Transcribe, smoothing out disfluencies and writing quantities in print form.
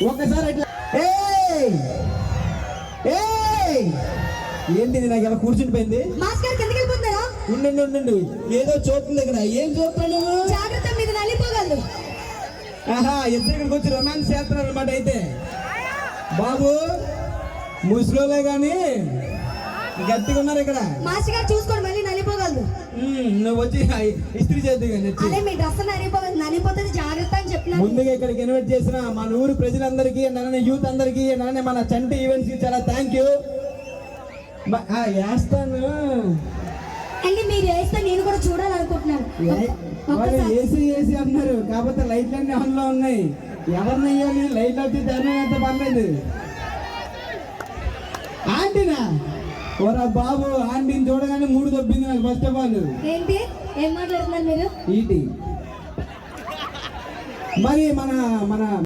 ఒక్కసారి అట్లా ఏంటిది నాకు ఎలా కూర్చుండిపోయింది. ఉండండి ఏదో చూస్తుంది ఇక్కడ. ఏం చూస్తాను? జాగ్రత్త, మీద నలిపోగలదు. ఆహా, ఇద్దరు ఇక్కడికి వచ్చి రొమాన్స్ చేస్తున్నారు అనమాట. అయితే బాబు ముసలోలే కానీ గట్టిగా ఉన్నారు ఇక్కడ. మాస్టర్ గారు చూసుకోండి, మళ్ళీ నలిపోగలదు. నువ్వు వచ్చి ఇస్త్రీ చేద్దు కానీ అదే మీ డ్రెస్ నలిపోతుంది, జాగ్రత్త అని చెప్తున్నాను. ముందుగా ఇక్కడికి ఇన్వైట్ చేసిన మన ఊరు ప్రజలందరికీ, నన్ను యూత్ అందరికీ, నన్ను మన చంటి ఈవెంట్స్ కి చాలా థ్యాంక్ యూ. వేస్తాను అంటే మీరు వేస్తే నేను కూడా చూడాలనుకుంటున్నాను. వాళ్ళు ఏసీ అన్నారు, కాకపోతే లైట్లన్నీ ఆన్ లో ఉన్నాయి. ఎవరిని వేయాలి? లైట్ వచ్చి తెరమైతే పర్లేదు. ఆంటీనా? ఓరా బాబు, ఆంటీని చూడగానే మూడు దొబ్బింది నాకు. ఫస్ట్ ఆఫ్ ఆల్ ఏంటి, ఏం మాట్లాడుతున్నారు మీరు? ఈటీ మరి మన